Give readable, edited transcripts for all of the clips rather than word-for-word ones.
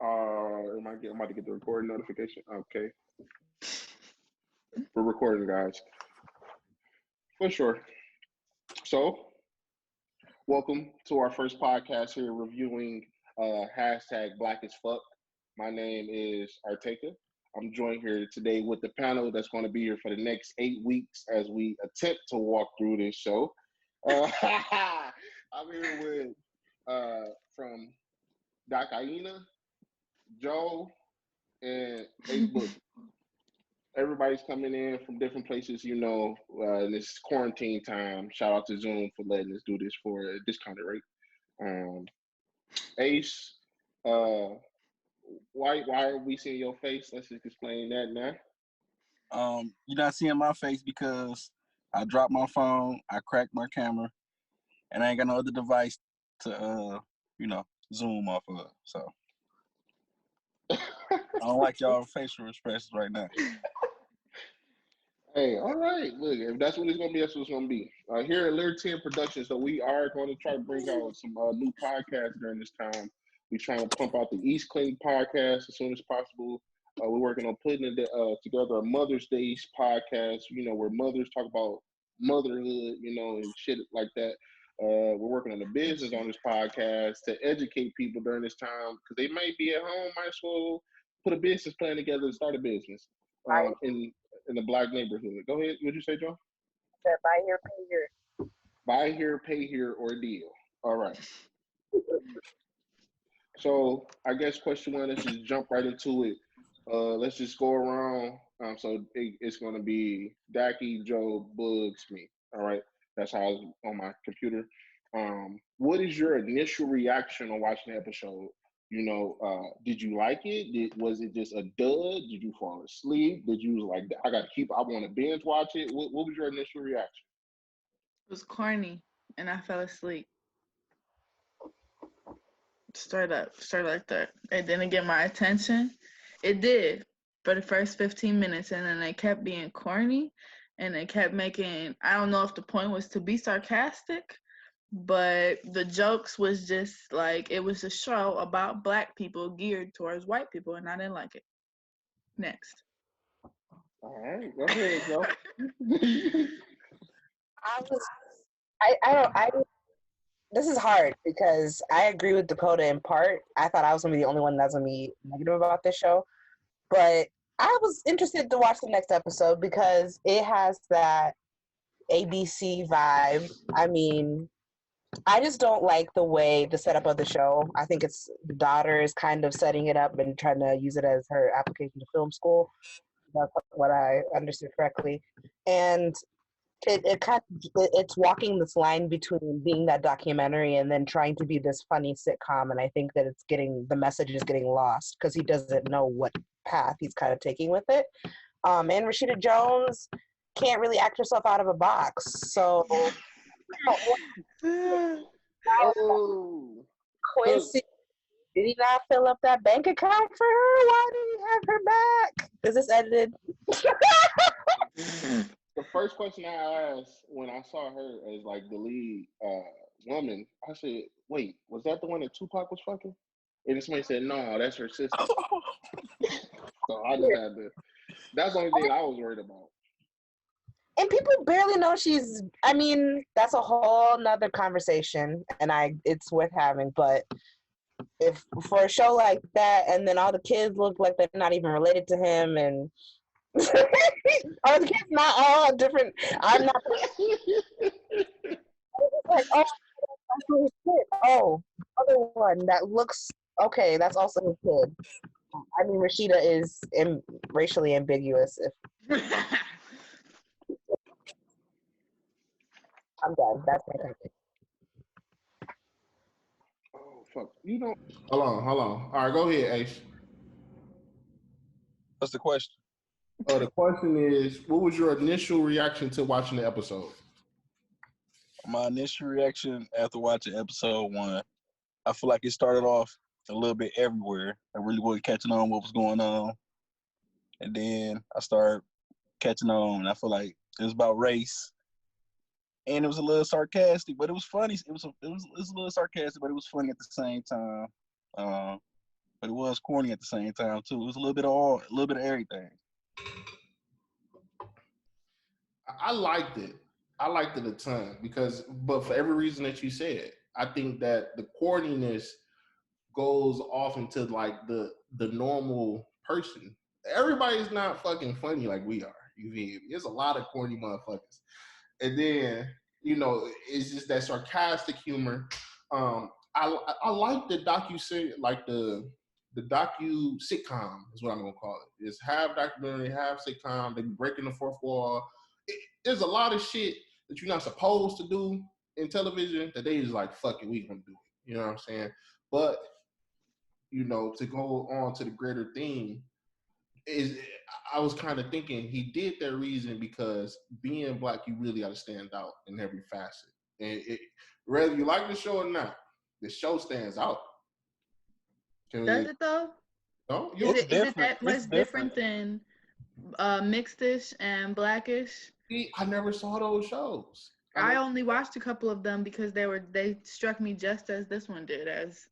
I'm about to get the recording notification. Okay, we're recording, guys. For sure. So, welcome to our first podcast here, reviewing hashtag Black as Fuck. My name is Arteka. I'm joined here today with the panel that's going to be here for the next 8 weeks as we attempt to walk through this show. I'm here with from Doc Aina, Joe, and Ace Book. Everybody's coming in from different places, this quarantine time. Shout out to Zoom for letting us do this for a discounted rate. Ace, uh, why are we seeing your face? Let's just explain that now. You're not seeing my face because I dropped my phone, I cracked my camera, and I ain't got no other device to, zoom off of. So I don't like y'all facial expressions right now. Hey, all right. Look, if that's what it's gonna be, that's what it's gonna be. Here at Lear 10 Productions, so we are going to try to bring out some new podcasts during this time. We're trying to pump out the East Clean podcast as soon as possible. We're working on putting together a Mother's Day podcast, where mothers talk about motherhood, and shit like that. We're working on the business on this podcast to educate people during this time because they might be at home, might as well put a business plan together and start a business in the Black neighborhood. Go ahead. What'd you say, John? Buy here, pay here. Buy here, pay here ordeal. All right. So I guess question one, let's just jump right into it. Let's just go around. It's going to be Dacky, Joe, Bugs, me. All right. That's how it's on my computer. What is your initial reaction on watching the episode? Did you like it? Was it just a dud? Did you fall asleep? Did you like, I want to binge watch it? What was your initial reaction? It was corny, and I fell asleep. Straight up like that. It didn't get my attention. It did for the first 15 minutes, and then it kept being corny, and it kept making, I don't know if the point was to be sarcastic, but the jokes was just like, it was a show about Black people geared towards white people, and I didn't like it. Next. All right, go ahead, Joe. This is hard because I agree with Dakota in part. I thought I was going to be the only one that's going to be negative about this show. But I was interested to watch the next episode because it has that ABC vibe. I mean, I just don't like the setup of the show. I think it's the daughter is kind of setting it up and trying to use it as her application to film school. That's what I understood correctly. And it's walking this line between being that documentary and then trying to be this funny sitcom, and I think that the message is getting lost because he doesn't know what path he's kind of taking with it. And Rashida Jones can't really act herself out of a box, so Quincy, did he not fill up that bank account for her? Why did he have her back? Is this edited? The first question I asked when I saw her as like the lead woman, I said, "Wait, was that the one that Tupac was fucking?" And somebody said, "No, that's her sister." So I just had to. That's the only thing I was worried about. And people barely know she's. I mean, that's a whole nother conversation, and it's worth having. But if for a show like that, and then all the kids look like they're not even related to him, and are the kids not all different? I'm not like, oh, that's his kid. Oh, other one that looks okay, that's also his kid. I mean, Rashida is racially ambiguous. I'm done. That's my topic. Oh fuck! Hold on. All right, go ahead, Ace. What's the question? The question is, what was your initial reaction to watching the episode? My initial reaction after watching episode 1, I feel like it started off a little bit everywhere. I really wasn't catching on what was going on. And then I started catching on, and I feel like it was about race. And it was a little sarcastic, but it was funny. It was a little sarcastic, but it was funny at the same time. but it was corny at the same time too. It was a little bit of all, a little bit of everything. I liked it. I liked it a ton but for every reason that you said, I think that the corniness goes off into like the normal person. Everybody's not fucking funny like we are. You feel me? There's a lot of corny motherfuckers, and then it's just that sarcastic humor. I like the the docu sitcom is what I'm gonna call it. It's half documentary, half sitcom. They be breaking the fourth wall. There's a lot of shit that you're not supposed to do in television that they just like, fuck it, we gonna do it. You know what I'm saying? But to go on to the greater theme, is I was kind of thinking he did that reason because being black, you really got to stand out in every facet, and whether you like the show or not, the show stands out. Does it though? No, is it that much different than Mixed-ish and Blackish? I never saw those shows. I only watched a couple of them because they struck me just as this one did, as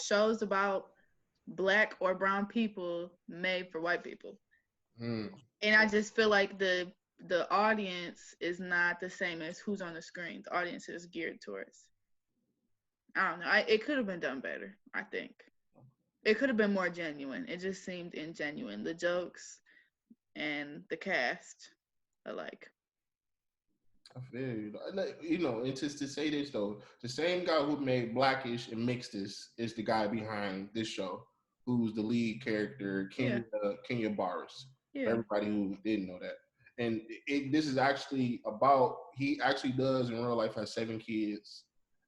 shows about Black or brown people made for white people. And I just feel like the audience is not the same as who's on the screen. The audience is geared towards, I don't know. It could have been done better, I think. It could have been more genuine. It just seemed ingenuine. The jokes and the cast alike. I feel and to say this though, the same guy who made Blackish and Mixed-ish is the guy behind this show, who's the lead character, Kenya Barris. Yeah. For everybody who didn't know that. And this is actually about, he actually does in real life have 7 kids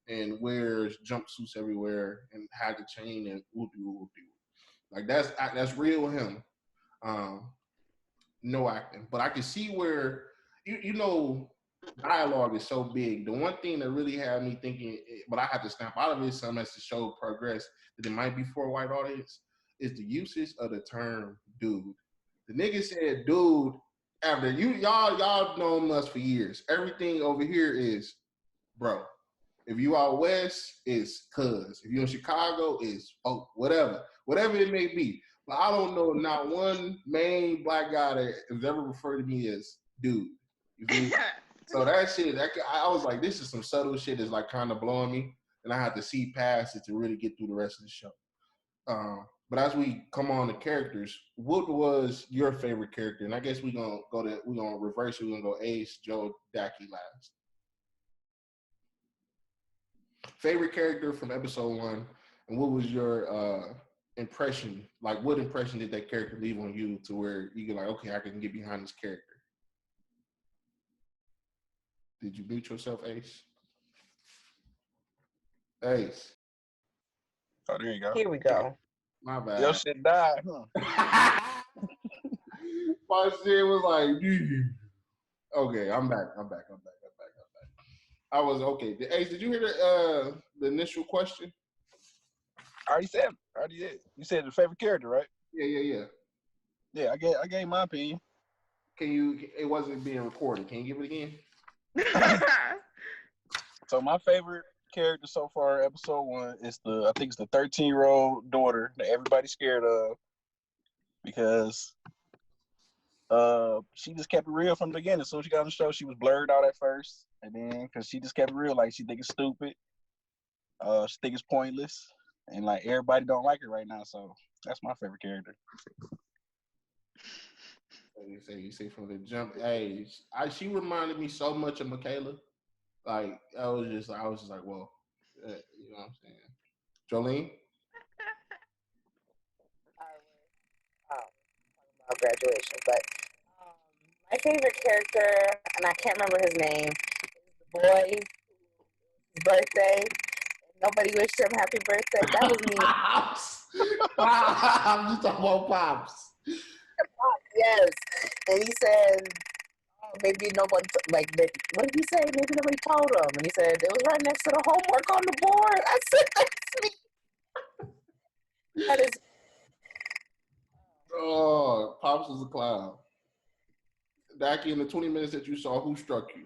and wears jumpsuits everywhere and had the chain and whoop-de-whoop-de-whoop. Like that's real him. No acting. But I can see where, dialogue is so big. The one thing that really had me thinking, but I had to snap out of it some as the show progressed, that it might be for a white audience, is the usage of the term dude. The nigga said dude after y'all known us for years. Everything over here is bro. If you out west, it's cuz. If you in Chicago, it's whatever it may be. But I don't know not one main black guy that has ever referred to me as dude. You feel me? So that shit, I was like, this is some subtle shit that's like kind of blowing me, and I had to see past it to really get through the rest of the show. But as we come on to characters, what was your favorite character? And I guess we're gonna reverse it. We're gonna go Ace, Joe, Dacky last. Favorite character from episode 1, and what was your impression? Like, what impression did that character leave on you to where you get like, okay, I can get behind this character? Did you mute yourself, Ace? Ace. Oh, there you go. Here we go. My bad. Your shit died, huh? My shit was like, okay, I'm back. I was okay. Ace, did you hear the initial question? I already did. You said the favorite character, right? Yeah. Yeah, I gave my opinion. It wasn't being recorded. Can you give it again? So my favorite character so far, episode 1, is I think it's the 13-year-old daughter that everybody's scared of, because she just kept it real from the beginning. As soon as she got on the show, she was blurred out at first, and then because she just kept it real, like she think it's stupid, she think it's pointless, and like everybody don't like her right now. So that's my favorite character. You say from the jump. Hey, she reminded me so much of Michaela. Like I was just like, well, you know what I'm saying? Jolene. Talking about graduation, but my favorite character, and I can't remember his name, is the boy. His birthday. Nobody wished him happy birthday. That was me. Pops. I'm just talking about Pops. Yes, and he said, maybe no one, what did he say? Maybe nobody told him. And he said, it was right next to the homework on the board. I said, that's me. That is. Oh, Pops is a clown. Dacky, in the 20 minutes that you saw, who struck you?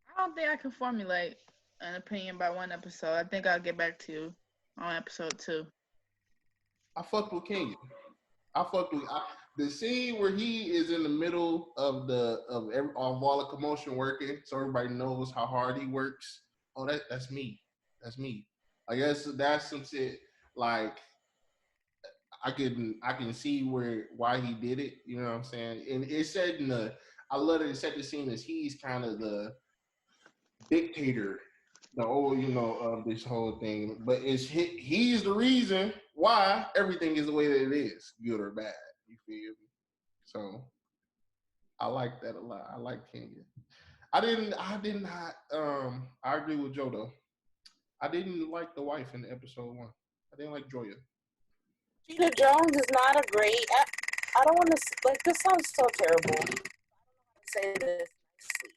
I don't think I can formulate an opinion by one episode. I think I'll get back to you on episode 2. I fucked with Kenya. The scene where he is in the middle of of all the commotion working, so everybody knows how hard he works. Oh, that's me. That's me. I guess that's some shit. Like I can see why he did it. You know what I'm saying? And it said in the I love that it set the scene as he's kind of the dictator, of this whole thing. But he's the reason why everything is the way that it is, good or bad. You feel me? So I like that a lot. I like Kenya. I did not. I agree with Joe though. I didn't like the wife in episode 1. I didn't like Joya. Gina Jones is not a great. I don't want to like. This sounds so terrible. I don't know how to say this nicely.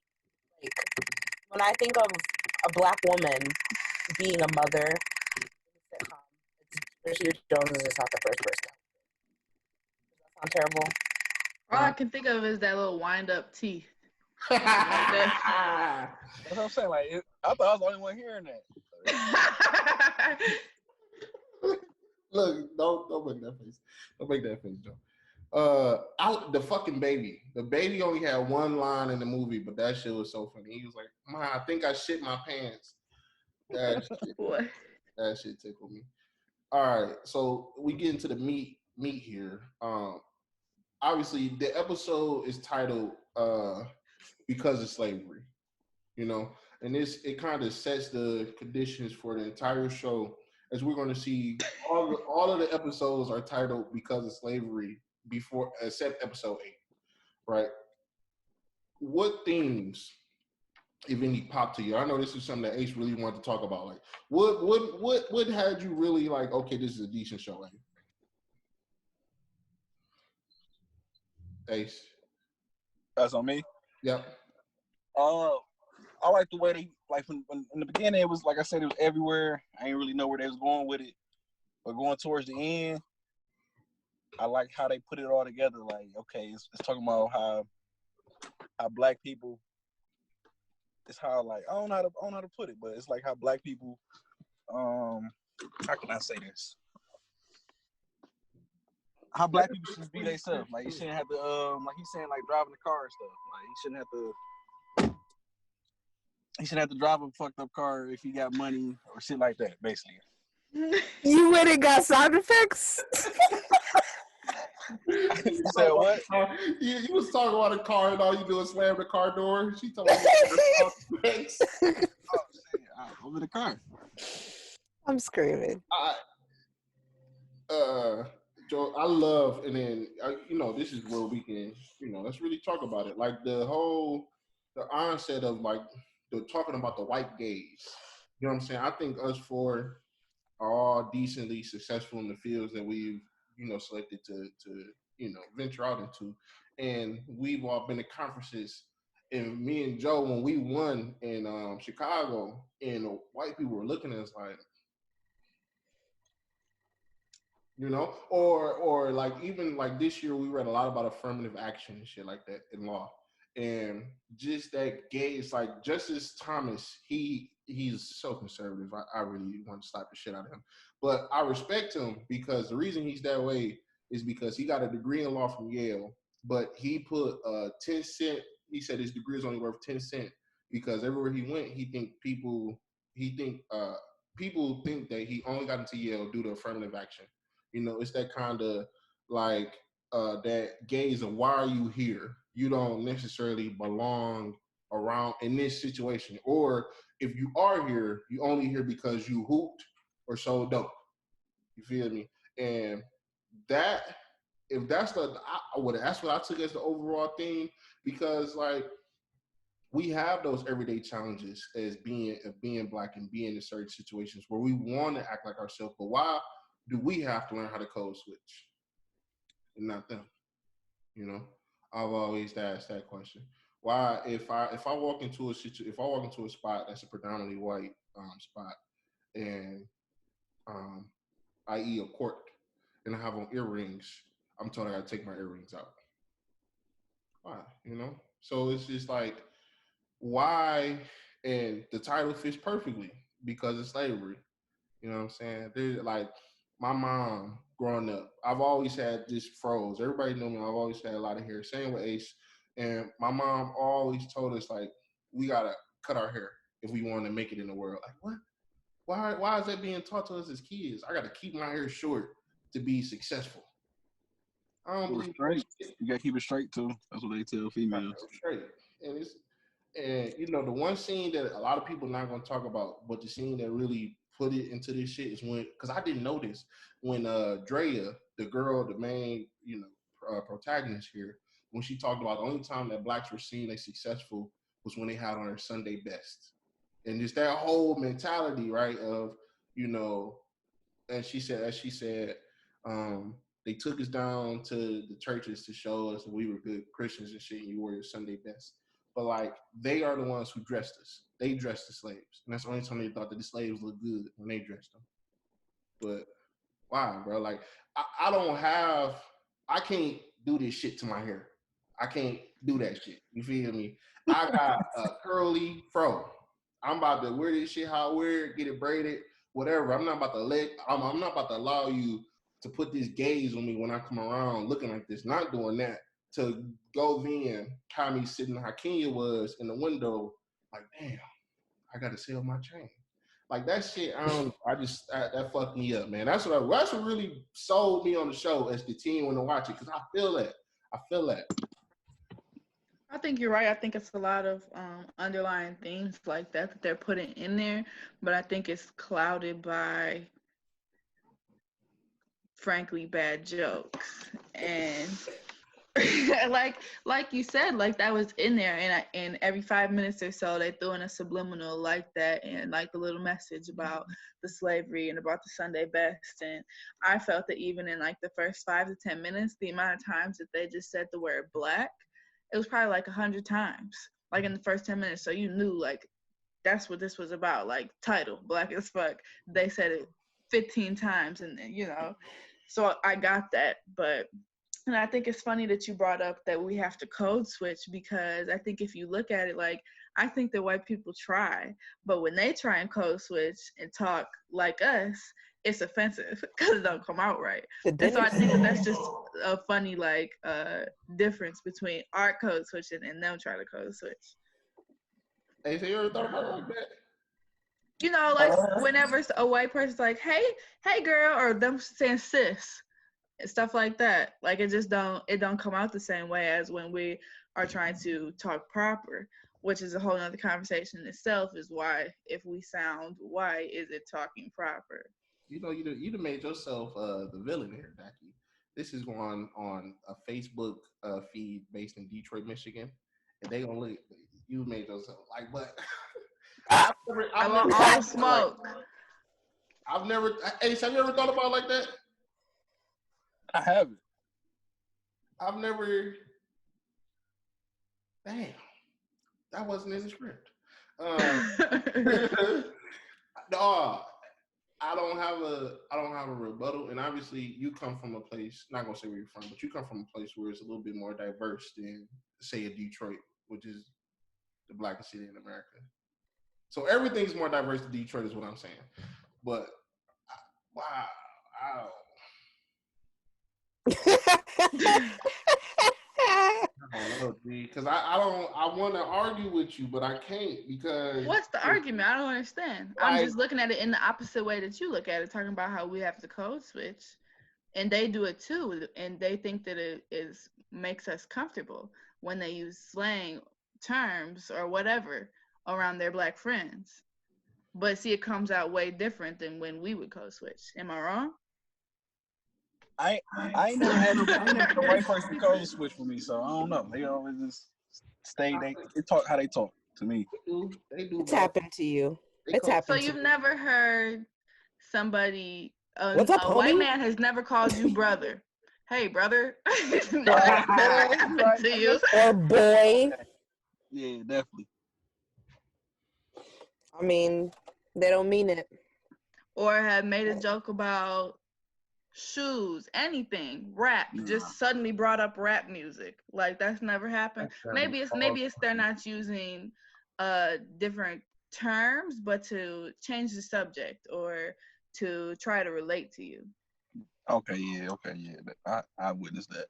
Like when I think of a black woman being a mother in a sitcom, Gina Jones is just not the first person. Does that sound terrible? All I can think of is that little wind up teeth. Right That's what I'm saying. Like, I thought I was the only one hearing that. Look, don't make that face. Don't make that face, Joe. The fucking baby. The baby only had one line in the movie, but that shit was so funny. He was like, "Ma, I think I shit my pants." What? That shit tickled me. All right, so we get into the meat here. Obviously, the episode is titled "Because of Slavery," and it kind of sets the conditions for the entire show. As we're going to see, all of the episodes are titled "Because of Slavery" before, except episode 8, right? What themes, if any, pop to you? I know this is something that Ace really wanted to talk about. Like, what had you really like? Okay, this is a decent show. Like, Ace. That's on me. Yep. I like the way they when in the beginning it was like I said, it was everywhere. I didn't really know where they was going with it, but going towards the end, I like how they put it all together. Like, okay, it's talking about how black people. It's how like I don't know how to put it, but it's like how black people. How can I say this? How black people should be themselves. Like you shouldn't have to like he's saying, like driving the car and stuff. Like he shouldn't have to drive a fucked up car if he got money or shit like that, basically. You went and got sound effects? You said what? You was talking about a car and all you do is slam the car door. She told me sound effects. Oh shit! Over the car. I'm screaming. Joe, I love, and then this is where we can, let's really talk about it. Like the onset of like the talking about the white gaze. You know what I'm saying? I think us four are all decently successful in the fields that we've, selected to venture out into, and we've all been to conferences. And me and Joe, when we won in Chicago, and white people were looking at us like, or like even like this year we read a lot about affirmative action and shit like that in law, and just that gaze, like Justice Thomas, he's so conservative. I really want to slap the shit out of him, but I respect him because the reason he's that way is because he got a degree in law from Yale, but he put 10 cent. He said his degree is only worth 10 cent because everywhere he went, people think that he only got into Yale due to affirmative action. It's that kind of like that gaze of why are you here? You don't necessarily belong around in this situation. Or if you are here, you only here because you hooped or so dope. You feel me? And that, if that's that's what I took as the overall theme, because like we have those everyday challenges as being black and being in certain situations where we want to act like ourselves, but why do we have to learn how to code switch and not them? I've always asked that question. Why, if I walk into a spot that's a predominantly white spot, and I eat a court and I have on earrings, I'm told I got to take my earrings out. Why? So it's just like, why? And the title fits perfectly because of slavery. You know what I'm saying? There's like, my mom growing up, I've always had this froze. Everybody knew me. I've always had a lot of hair. Same with Ace. And my mom always told us like we gotta cut our hair if we want to make it in the world. Like what? Why is that being taught to us as kids? I gotta keep my hair short to be successful. I don't believe straight. You gotta keep it straight too. That's what they tell females. Straight. And you know the one scene that a lot of people not gonna talk about, but the scene that really put it into this shit is when, because I didn't know this, when Drea, the girl, the main protagonist here, when she talked about the only time that blacks were seen as successful was when they had on their Sunday best, and just that whole mentality, right? Of and she said, as she said, they took us down to the churches to show us that we were good Christians and shit, and you wore your Sunday best. But like, they are the ones who dressed us. They dressed the slaves, and that's the only time they thought that the slaves looked good when they dressed them. But why, bro? Like, I can't do this shit to my hair. I can't do that shit. You feel me? I got a curly fro. I'm about to wear this shit how I wear it, get it braided, whatever. I'm not about to allow you to put this gaze on me when I come around looking like this. Not doing that. To go then, how me sitting how Kenya was in the window, like, damn, I gotta sell my chain. Like that shit, that fucked me up, man. That's what really sold me on the show as the team when to watch it, because I feel that. I think you're right. I think it's a lot of underlying themes like that they're putting in there, but I think it's clouded by, frankly, bad jokes. And like you said, like that was in there, and every 5 minutes or so they threw in a subliminal like that, and like the little message about the slavery and about the Sunday best. And I felt that even in like the first 5 to 10 minutes, the amount of times that they just said the word black, it was probably like 100 times, like in the first 10 minutes. So you knew like that's what this was about. Like title, Black as Fuck, they said it 15 times, and so I got that. And I think it's funny that you brought up that we have to code switch, because I think if you look at it, like, I think that white people try, but when they try and code switch and talk like us, it's offensive because it don't come out right. And so I think that's just a funny, like, difference between our code switching and them trying to code switch. Hey, so you ever thought about it like that? Like whenever a white person's like, hey girl, or them saying sis, stuff like that, like it don't come out the same way as when we are trying to talk proper, which is a whole nother conversation in itself. Is why, if we sound white, is it talking proper? You done made yourself the villain here, Becky. This is going on a Facebook feed based in Detroit, Michigan, and they gonna look. You made yourself like, but I'm on all smoke. Ace, have you ever thought about it like that? I haven't. I've never. Damn, that wasn't in the script. No, I don't have a rebuttal, and obviously you come from a place. Not gonna say where you're from, but you come from a place where it's a little bit more diverse than, say, a Detroit, which is the blackest city in America. So everything's more diverse than Detroit, is what I'm saying. But wow. Because I want to argue with you, but I can't, because what's the argument? I don't understand. I'm just looking at it in the opposite way that you look at it, talking about how we have to code switch, and they do it too, and they think that it makes us comfortable when they use slang terms or whatever around their black friends. But see, it comes out way different than when we would code switch. Am I wrong? I ain't never had a white person code switch for me, so I don't know. They always just stay. They talk how they talk to me. They do. It's happened to you. So you've never heard somebody, What's up, a white homie? man has never called you brother. Hey, brother. Never happened to you. Or boy. Yeah, definitely. I mean, they don't mean it. Or have made a joke about shoes, anything, rap, just suddenly brought up rap music. Like, that's never happened. Maybe it's they're not using different terms, but to change the subject or to try to relate to you. Okay, yeah. I witnessed that.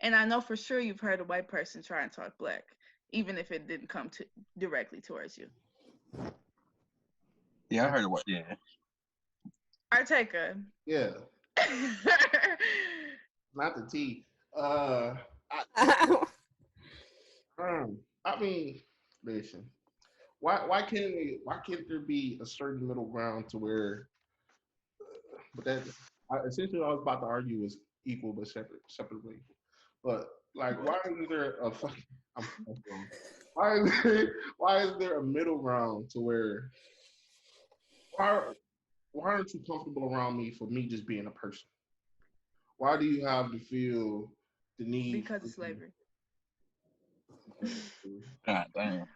And I know for sure you've heard a white person try and talk black, even if it didn't come to directly towards you. Yeah, I heard it. Yeah. Arteka. Yeah, not the T. I mean, listen. Why can't there be a certain middle ground to where? But essentially what I was about to argue was equal but separately. But like, why isn't there a fucking? I'm wrong. Why is there a middle ground to where why why aren't you comfortable around me for me just being a person? Why do you have to feel the need Because for of slavery. God damn.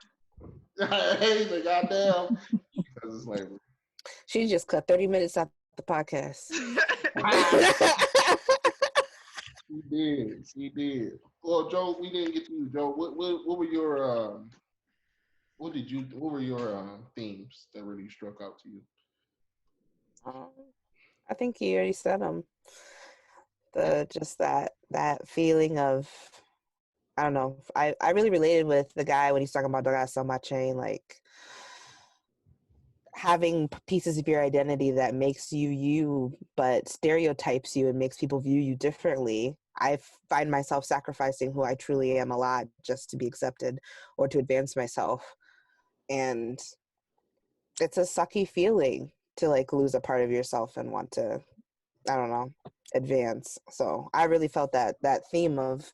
hey, the goddamn because of slavery. She just cut 30 minutes out the podcast. She did. Well, Joe, we didn't get to you, Joe. What were your what were your themes that really struck out to you? I think you already said them. Just that feeling of, I don't know. I really related with the guy when he's talking about "Don't gotta sell my chain," like having pieces of your identity that makes you you, but stereotypes you and makes people view you differently. I find myself sacrificing who I truly am a lot just to be accepted or to advance myself. And it's a sucky feeling to like lose a part of yourself and want to, I don't know, advance. So I really felt that theme of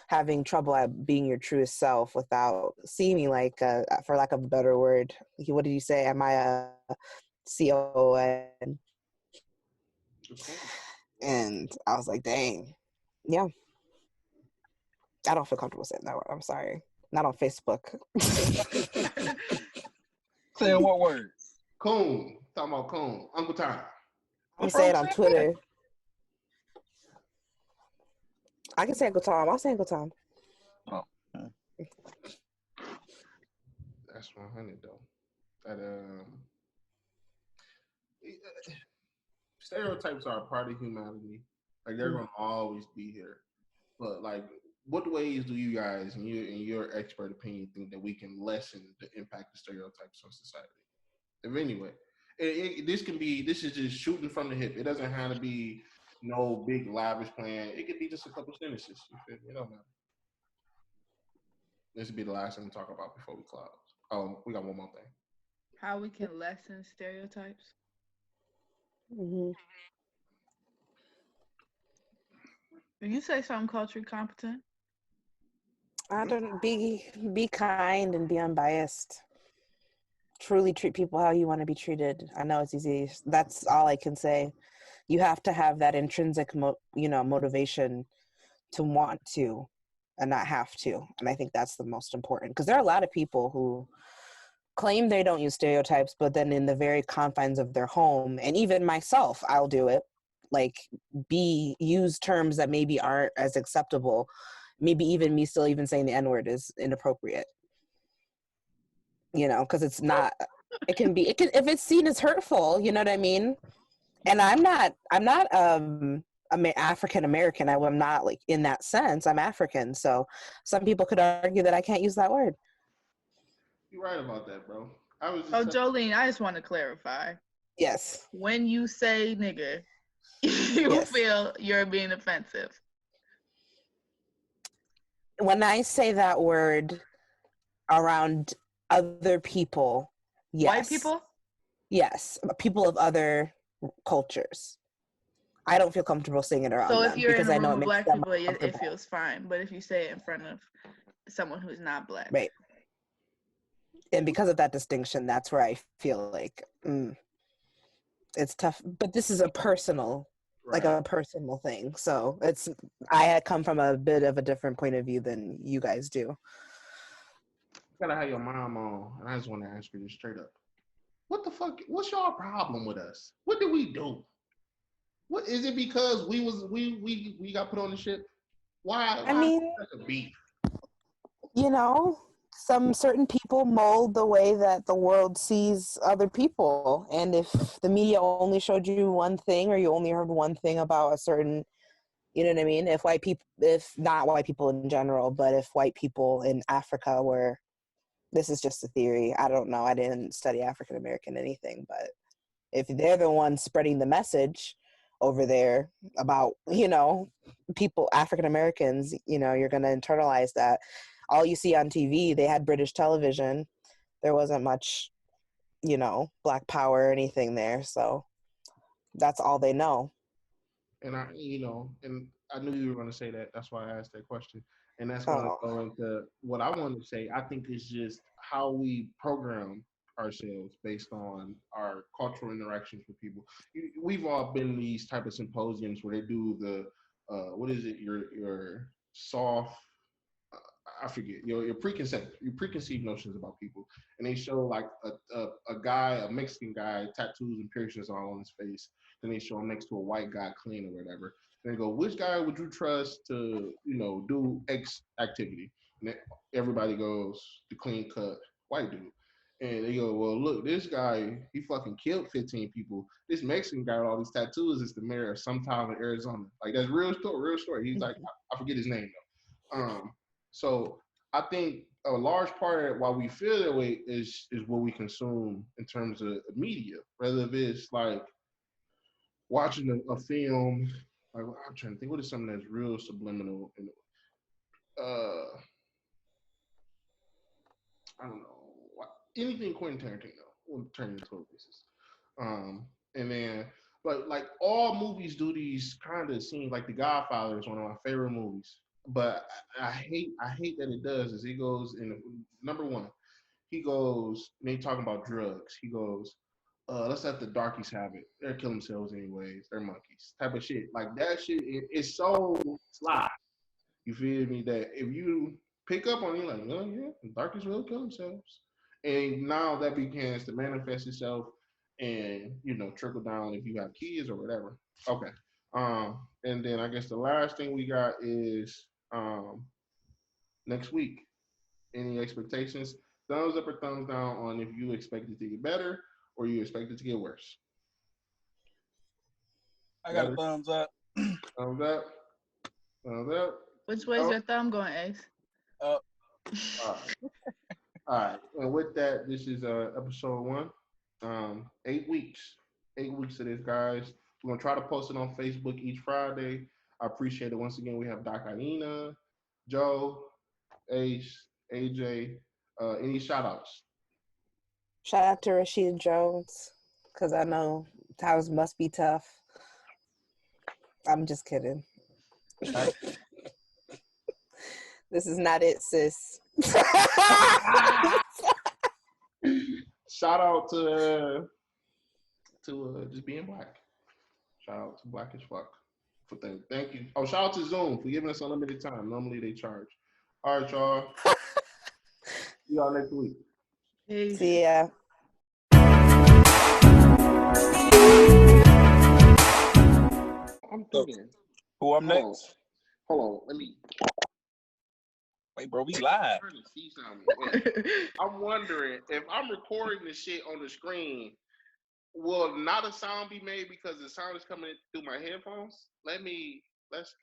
having trouble at being your truest self without seeming like, for lack of a better word, what did you say? Am I a CON? And I was like, dang, yeah. I don't feel comfortable saying that word. I'm sorry. Not on Facebook. Saying what word? Coon. Talking about Coon. Uncle Tom. I'm saying it on Twitter. I can say Uncle Tom. I'll say Uncle Tom. Oh. That's 100 though. That stereotypes are a part of humanity. Like they're gonna always be here. But like, what ways do you guys, in your expert opinion, think that we can lessen the impact of stereotypes on society? If anyway, this is just shooting from the hip. It doesn't have to be no big lavish plan. It could be just a couple sentences. You feel me? It don't matter. This would be the last thing to talk about before we close. Oh, we got one more thing. How we can lessen stereotypes? Mm-hmm. Did you say something culturally competent? I don't be kind and be unbiased. Truly treat people how you want to be treated. I know it's easy. That's all I can say. You have to have that intrinsic, motivation to want to, and not have to. And I think that's the most important, because there are a lot of people who claim they don't use stereotypes, but then in the very confines of their home, and even myself, I'll do it. Like use terms that maybe aren't as acceptable. Maybe even me still even saying the N-word is inappropriate. Because it's not. It can if it's seen as hurtful. You know what I mean? And I'm not African American. I'm not like in that sense. I'm African. So some people could argue that I can't use that word. You're right about that, bro. I was Oh, just Jolene, I just want to clarify. Yes. When you say nigga, you feel you're being offensive. When I say that word around other people, yes. White people? Yes. People of other cultures. I don't feel comfortable saying it around them. So if you're in a room of black people, it feels fine. But if you say it in front of someone who's not black. Right. And because of that distinction, that's where I feel like it's tough. But this is a personal, like a personal thing. So I had come from a bit of a different point of view than you guys do. Gotta have your mom on, and I just want to ask you this straight up. What the fuck? What's your problem with us? What did we do? What is it? Because we got put on the ship? Why? I mean, such a beef? some certain people mold the way that the world sees other people. And if the media only showed you one thing or you only heard one thing about a certain, you know what I mean? If white people, if not white people in general, but if white people in Africa were, this is just a theory. I don't know. I didn't study African American anything, but if they're the ones spreading the message over there about, people, African Americans, you're going to internalize that. All you see on TV, they had British television. There wasn't much, Black power or anything there. So that's all they know. And I knew you were going to say that. That's why I asked that question. And that's going to Oh, go into what I want to say. I think it's just how we program ourselves based on our cultural interactions with people. We've all been in these type of symposiums where they do the what is it? Your soft. I forget your preconceived notions about people, and they show like a guy, a Mexican guy, tattoos and piercings all on his face. Then they show him next to a white guy, clean or whatever. Then they go, which guy would you trust to do X activity? And then everybody goes the clean cut white dude. And they go, well, look, this guy, he fucking killed 15 people. This Mexican guy with all these tattoos is the mayor of some town in Arizona. Like that's real story, real story. He's like, I forget his name though. So I think a large part of why we feel that way is what we consume in terms of media, whether if it's like watching a film. Like I'm trying to think, what is something that's real subliminal and I don't know anything Quentin Tarantino will turn into a racist. And then, but like all movies do these kind of scenes. Like The Godfather is one of my favorite movies, but I hate that it does. Is he goes in number one, he goes and they talking about drugs. He goes, let's let the darkies have it. They'll kill themselves anyways. They're monkeys. Type of shit. Like that shit. It's so sly. You feel me? That if you pick up on it, like, oh yeah, the darkies will kill themselves. And now that begins to manifest itself and trickle down if you have kids or whatever. Okay. And then I guess the last thing we got is next week. Any expectations? Thumbs up or thumbs down on if you expect it to get better or you expect it to get worse. I got a thumbs up. Thumbs up. Thumbs up. Which way's your thumb going, Ace? Up. All right. All right. And with that, this is episode 1. 8 weeks. 8 weeks of this, guys. We're gonna try to post it on Facebook each Friday. I appreciate it. Once again, we have Doc Aina, Joe, Ace, AJ. Any shout outs? shout out to Rashida Jones, because I know times must be tough. I'm just kidding. Right. This is not it, sis. Shout out to just being black. Shout out to Black as Fuck for thank you. Oh, shout out to Zoom for giving us unlimited time. Normally they charge. All right, y'all. See y'all next week. Peace. See ya. I'm thinking. Who I'm next? Hold on. Let me Wait, bro, we live. trying to see something. I'm wondering if I'm recording the shit on the screen, will not a sound be made because the sound is coming through my headphones? Let's